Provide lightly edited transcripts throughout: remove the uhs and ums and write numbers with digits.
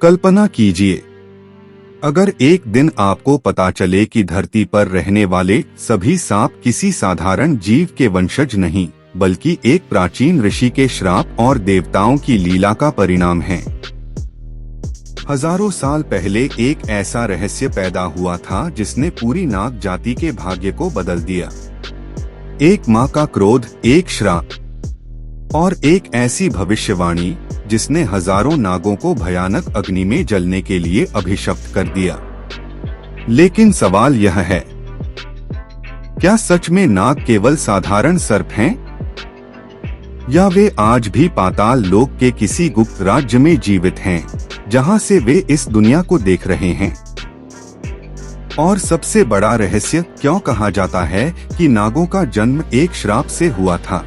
कल्पना कीजिए, अगर एक दिन आपको पता चले कि धरती पर रहने वाले सभी सांप किसी साधारण जीव के वंशज नहीं, बल्कि एक प्राचीन ऋषि के श्राप और देवताओं की लीला का परिणाम है। हजारों साल पहले एक ऐसा रहस्य पैदा हुआ था जिसने पूरी नाग जाति के भाग्य को बदल दिया। एक माँ का क्रोध, एक श्राप और एक ऐसी भविष्यवाणी जिसने हजारों नागों को भयानक अग्नि में जलने के लिए अभिशप्त कर दिया। लेकिन सवाल यह है, क्या सच में नाग केवल साधारण सर्प हैं? या वे आज भी पाताल लोक के किसी गुप्त राज्य में जीवित हैं, जहां से वे इस दुनिया को देख रहे हैं? और सबसे बड़ा रहस्य, क्यों कहा जाता है कि नागों का जन्म एक श्राप से हुआ था?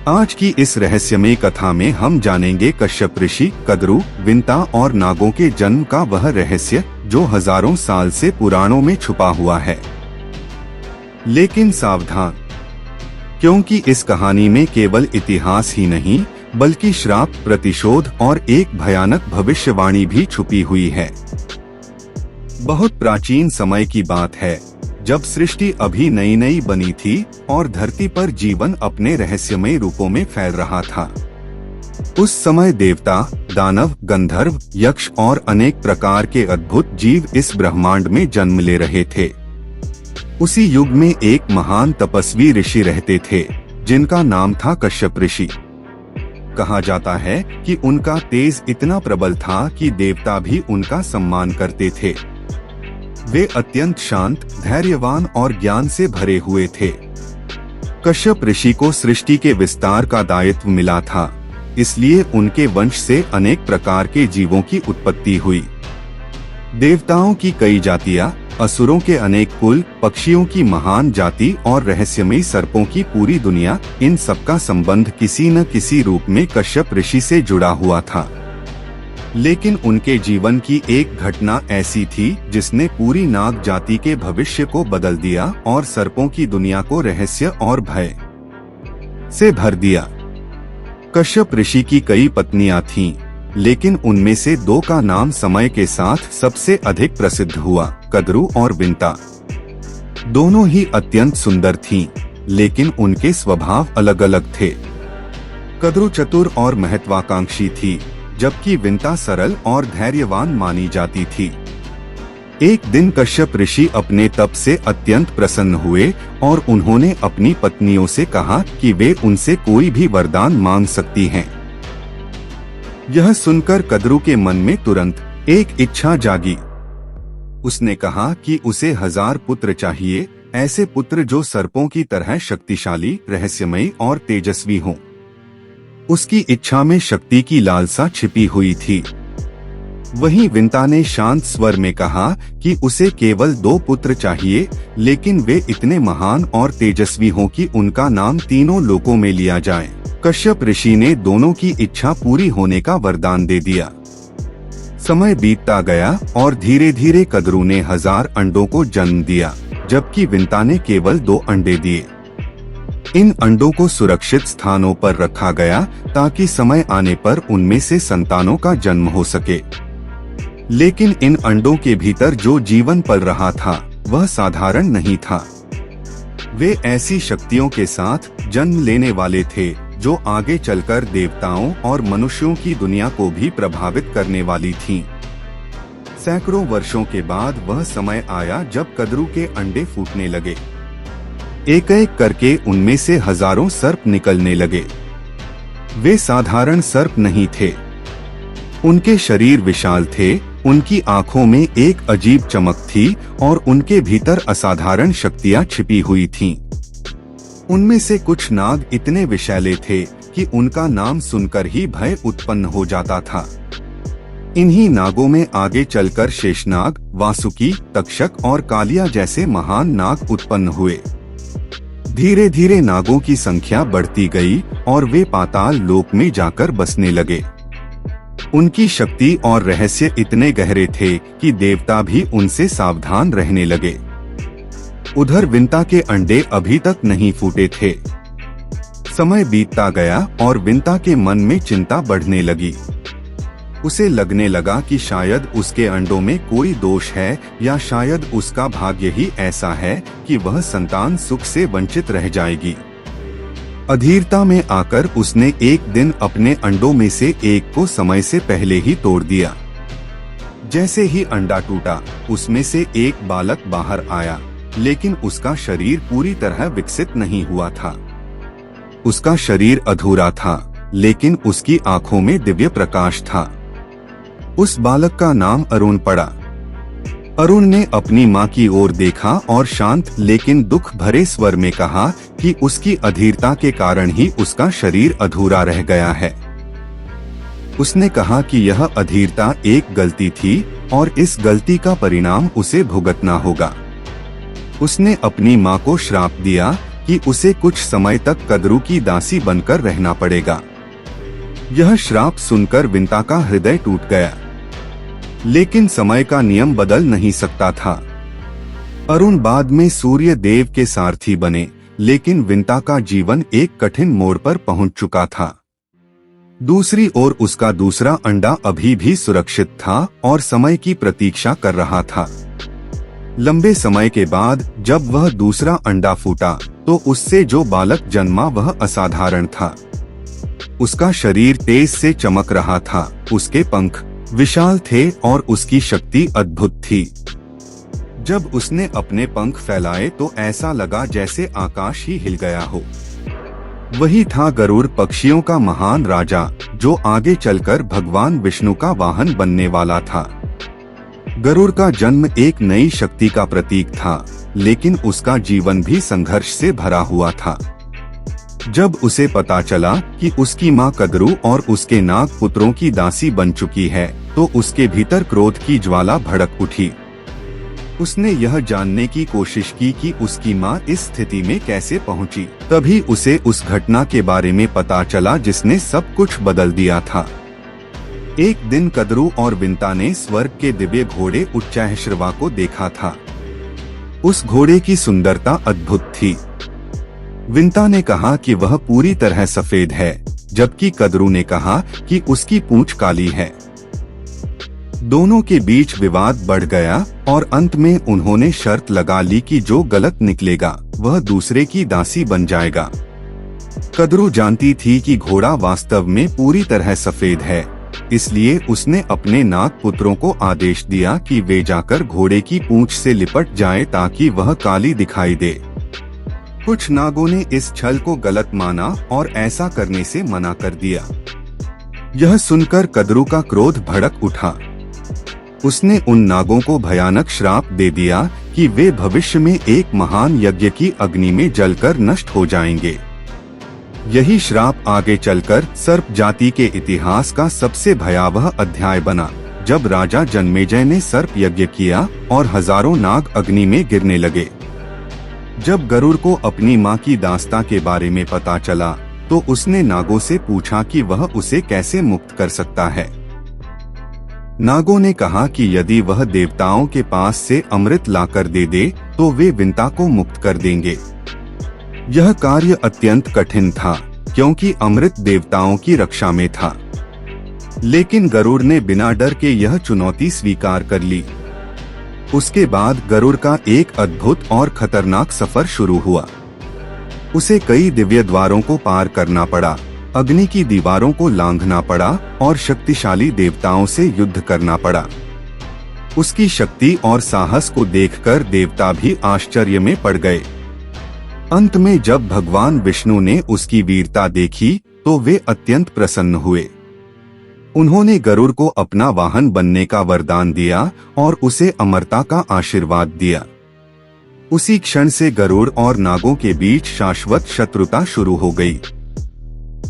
आज की इस रहस्यमय कथा में हम जानेंगे कश्यप ऋषि, कद्रू, विंता और नागों के जन्म का वह रहस्य जो हजारों साल से पुराणों में छुपा हुआ है। लेकिन सावधान, क्योंकि इस कहानी में केवल इतिहास ही नहीं, बल्कि श्राप, प्रतिशोध और एक भयानक भविष्यवाणी भी छुपी हुई है। बहुत प्राचीन समय की बात है, जब सृष्टि अभी नई नई बनी थी और धरती पर जीवन अपने रहस्यमय रूपों में फैल रहा था। उस समय देवता, दानव, गंधर्व, यक्ष और अनेक प्रकार के अद्भुत जीव इस ब्रह्मांड में जन्म ले रहे थे। उसी युग में एक महान तपस्वी ऋषि रहते थे जिनका नाम था कश्यप ऋषि। कहा जाता है कि उनका तेज इतना प्रबल था कि देवता भी उनका सम्मान करते थे। वे अत्यंत शांत, धैर्यवान और ज्ञान से भरे हुए थे। कश्यप ऋषि को सृष्टि के विस्तार का दायित्व मिला था, इसलिए उनके वंश से अनेक प्रकार के जीवों की उत्पत्ति हुई। देवताओं की कई जातियां, असुरों के अनेक कुल, पक्षियों की महान जाति और रहस्यमयी सर्पों की पूरी दुनिया, इन सबका संबंध किसी न किसी रूप में कश्यप ऋषि से जुड़ा हुआ था। लेकिन उनके जीवन की एक घटना ऐसी थी जिसने पूरी नाग जाति के भविष्य को बदल दिया और सर्पों की दुनिया को रहस्य और भय से भर दिया। कश्यप ऋषि की कई पत्नियां थीं, लेकिन उनमें से दो का नाम समय के साथ सबसे अधिक प्रसिद्ध हुआ, कद्रू और विंता। दोनों ही अत्यंत सुंदर थीं, लेकिन उनके स्वभाव अलग अलग थे। कद्रू चतुर और महत्वाकांक्षी थी, जबकि विंता सरल और धैर्यवान मानी जाती थी। एक दिन कश्यप ऋषि अपने तप से अत्यंत प्रसन्न हुए और उन्होंने अपनी पत्नियों से कहा कि वे उनसे कोई भी वरदान मांग सकती हैं। यह सुनकर कद्रू के मन में तुरंत एक इच्छा जागी। उसने कहा कि उसे 1000 पुत्र चाहिए, ऐसे पुत्र जो सर्पों की तरह शक्तिशाली, रहस्यमयी और तेजस्वी हों। उसकी इच्छा में शक्ति की लालसा छिपी हुई थी। वहीं विंता ने शांत स्वर में कहा कि उसे केवल 2 पुत्र चाहिए, लेकिन वे इतने महान और तेजस्वी हों कि उनका नाम तीनों लोकों में लिया जाए। कश्यप ऋषि ने दोनों की इच्छा पूरी होने का वरदान दे दिया। समय बीतता गया और धीरे धीरे कद्रू ने 1000 अंडों को जन्म दिया, जबकि विंता ने केवल 2 अंडे दिए। इन अंडों को सुरक्षित स्थानों पर रखा गया ताकि समय आने पर उनमें से संतानों का जन्म हो सके। लेकिन इन अंडों के भीतर जो जीवन पल रहा था वह साधारण नहीं था। वे ऐसी शक्तियों के साथ जन्म लेने वाले थे जो आगे चलकर देवताओं और मनुष्यों की दुनिया को भी प्रभावित करने वाली थीं। सैकड़ों वर्षों के बाद वह समय आया जब कद्रू के अंडे फूटने लगे। एक एक करके उनमें से हजारों सर्प निकलने लगे। वे साधारण सर्प नहीं थे। उनके शरीर विशाल थे, उनकी आंखों में एक अजीब चमक थी और उनके भीतर असाधारण शक्तियां छिपी हुई थीं। उनमें से कुछ नाग इतने विषैले थे कि उनका नाम सुनकर ही भय उत्पन्न हो जाता था। इन्हीं नागों में आगे चलकर शेषनाग, वासुकी, तक्षक और कालिया जैसे महान नाग उत्पन्न हुए। धीरे धीरे नागों की संख्या बढ़ती गई और वे पाताल लोक में जाकर बसने लगे। उनकी शक्ति और रहस्य इतने गहरे थे कि देवता भी उनसे सावधान रहने लगे। उधर विंता के अंडे अभी तक नहीं फूटे थे। समय बीतता गया और विंता के मन में चिंता बढ़ने लगी। उसे लगने लगा कि शायद उसके अंडों में कोई दोष है, या शायद उसका भाग्य ही ऐसा है कि वह संतान सुख से वंचित रह जाएगी। अधीरता में आकर उसने एक दिन अपने अंडों में से एक को समय से पहले ही तोड़ दिया। जैसे ही अंडा टूटा, उसमें से एक बालक बाहर आया, लेकिन उसका शरीर पूरी तरह विकसित नहीं हुआ था। उसका शरीर अधूरा था, लेकिन उसकी आंखों में दिव्य प्रकाश था। उस बालक का नाम अरुण पड़ा। अरुण ने अपनी मां की ओर देखा और शांत लेकिन दुख भरे स्वर में कहा कि उसकी अधीरता के कारण ही उसका शरीर अधूरा रह गया है। उसने कहा कि यह अधीरता एक गलती थी और इस गलती का परिणाम उसे भुगतना होगा। उसने अपनी मां को श्राप दिया कि उसे कुछ समय तक कदरू की दासी बनकर रहना पड़ेगा। यह श्राप सुनकर विंता का हृदय टूट गया, लेकिन समय का नियम बदल नहीं सकता था। अरुण बाद में सूर्य देव के सारथी बने, लेकिन विंता का जीवन एक कठिन मोड़ पर पहुंच चुका था। दूसरी ओर उसका दूसरा अंडा अभी भी सुरक्षित था और समय की प्रतीक्षा कर रहा था। लंबे समय के बाद जब वह दूसरा अंडा फूटा, तो उससे जो बालक जन्मा वह असाधारण था। उसका शरीर तेज से चमक रहा था, उसके पंख विशाल थे और उसकी शक्ति अद्भुत थी। जब उसने अपने पंख फैलाए तो ऐसा लगा जैसे आकाश ही हिल गया हो। वही था गरुड़, पक्षियों का महान राजा, जो आगे चलकर भगवान विष्णु का वाहन बनने वाला था। गरुड़ का जन्म एक नई शक्ति का प्रतीक था, लेकिन उसका जीवन भी संघर्ष से भरा हुआ था। जब उसे पता चला कि उसकी मां कदरू और उसके नाग पुत्रों की दासी बन चुकी है, तो उसके भीतर क्रोध की ज्वाला भड़क उठी। उसने यह जानने की कोशिश की कि उसकी मां इस स्थिति में कैसे पहुंची। तभी उसे उस घटना के बारे में पता चला जिसने सब कुछ बदल दिया था। एक दिन कदरू और विंता ने स्वर्ग के दिव्य घोड़े उच्चैःश्रवा को देखा था। उस घोड़े की सुंदरता अद्भुत थी। विंता ने कहा कि वह पूरी तरह सफेद है, जबकि कदरू ने कहा कि उसकी पूंछ काली है। दोनों के बीच विवाद बढ़ गया और अंत में उन्होंने शर्त लगा ली कि जो गलत निकलेगा वह दूसरे की दासी बन जाएगा। कदरू जानती थी कि घोड़ा वास्तव में पूरी तरह सफेद है, इसलिए उसने अपने नाग पुत्रों को आदेश दिया कि वे जाकर घोड़े की पूंछ से लिपट जाएं ताकि वह काली दिखाई दे। कुछ नागों ने इस छल को गलत माना और ऐसा करने से मना कर दिया। यह सुनकर कदरू का क्रोध भड़क उठा। उसने उन नागों को भयानक श्राप दे दिया कि वे भविष्य में एक महान यज्ञ की अग्नि में जलकर नष्ट हो जाएंगे। यही श्राप आगे चलकर सर्प जाति के इतिहास का सबसे भयावह अध्याय बना, जब राजा जन्मेजय ने सर्प यज्ञ किया और हजारों नाग अग्नि में गिरने लगे। जब गरुड़ को अपनी मां की दास्तां के बारे में पता चला, तो उसने नागों से पूछा कि वह उसे कैसे मुक्त कर सकता है। नागों ने कहा कि यदि वह देवताओं के पास से अमृत लाकर दे दे तो वे विंता को मुक्त कर देंगे। यह कार्य अत्यंत कठिन था, क्योंकि अमृत देवताओं की रक्षा में था। लेकिन गरुड़ ने बिना डर के यह चुनौती स्वीकार कर ली। उसके बाद गरुड़ का एक अद्भुत और खतरनाक सफर शुरू हुआ। उसे कई दिव्य द्वारों को पार करना पड़ा, अग्नि की दीवारों को लांघना पड़ा और शक्तिशाली देवताओं से युद्ध करना पड़ा। उसकी शक्ति और साहस को देखकर देवता भी आश्चर्य में पड़ गए। अंत में जब भगवान विष्णु ने उसकी वीरता देखी तो वे अत्यंत प्रसन्न हुए। उन्होंने गरुड़ को अपना वाहन बनने का वरदान दिया और उसे अमरता का आशीर्वाद दिया। उसी क्षण से गरुड़ और नागों के बीच शाश्वत शत्रुता शुरू हो गई।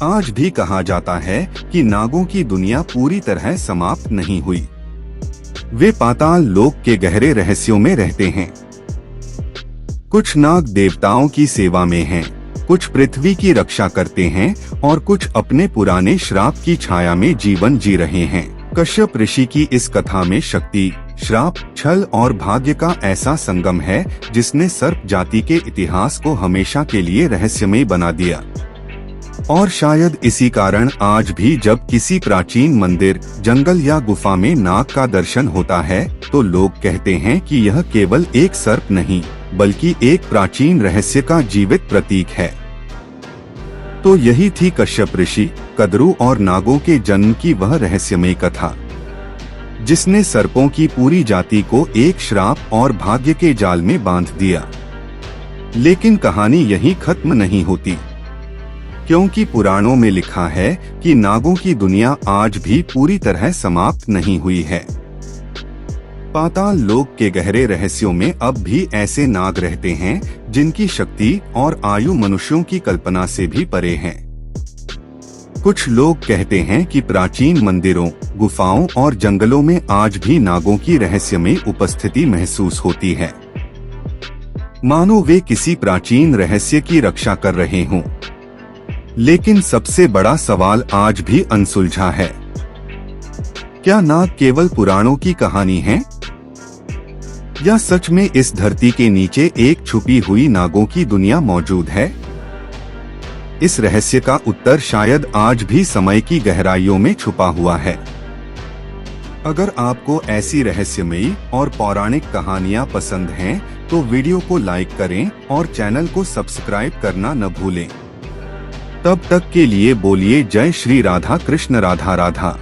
आज भी कहा जाता है कि नागों की दुनिया पूरी तरह समाप्त नहीं हुई। वे पाताल लोक के गहरे रहस्यों में रहते हैं। कुछ नाग देवताओं की सेवा में हैं, कुछ पृथ्वी की रक्षा करते हैं और कुछ अपने पुराने श्राप की छाया में जीवन जी रहे हैं। कश्यप ऋषि की इस कथा में शक्ति, श्राप, छल और भाग्य का ऐसा संगम है जिसने सर्प जाति के इतिहास को हमेशा के लिए रहस्यमय बना दिया। और शायद इसी कारण आज भी जब किसी प्राचीन मंदिर, जंगल या गुफा में नाग का दर्शन होता है तो लोग कहते हैं कि यह केवल एक सर्प नहीं बल्कि एक प्राचीन रहस्य का जीवित प्रतीक है। तो यही थी कश्यप ऋषि, कद्रू और नागों के जन्म की वह रहस्यमय कथा, जिसने सर्पों की पूरी जाति को एक श्राप और भाग्य के जाल में बांध दिया। लेकिन कहानी यहीं खत्म नहीं होती, क्योंकि पुराणों में लिखा है कि नागों की दुनिया आज भी पूरी तरह समाप्त नहीं हुई है। पाताल लोक के गहरे रहस्यों में अब भी ऐसे नाग रहते हैं जिनकी शक्ति और आयु मनुष्यों की कल्पना से भी परे है। कुछ लोग कहते हैं कि प्राचीन मंदिरों, गुफाओं और जंगलों में आज भी नागों की रहस्यमय उपस्थिति महसूस होती है, मानो वे किसी प्राचीन रहस्य की रक्षा कर रहे हों। लेकिन सबसे बड़ा सवाल आज भी अनसुलझा है, क्या नाग केवल पुराणों की कहानी है या सच में इस धरती के नीचे एक छुपी हुई नागों की दुनिया मौजूद है? इस रहस्य का उत्तर शायद आज भी समय की गहराइयों में छुपा हुआ है। अगर आपको ऐसी रहस्यमयी और पौराणिक कहानियां पसंद हैं, तो वीडियो को लाइक करें और चैनल को सब्सक्राइब करना न भूलें। तब तक के लिए बोलिए जय श्री राधा कृष्ण राधा राधा।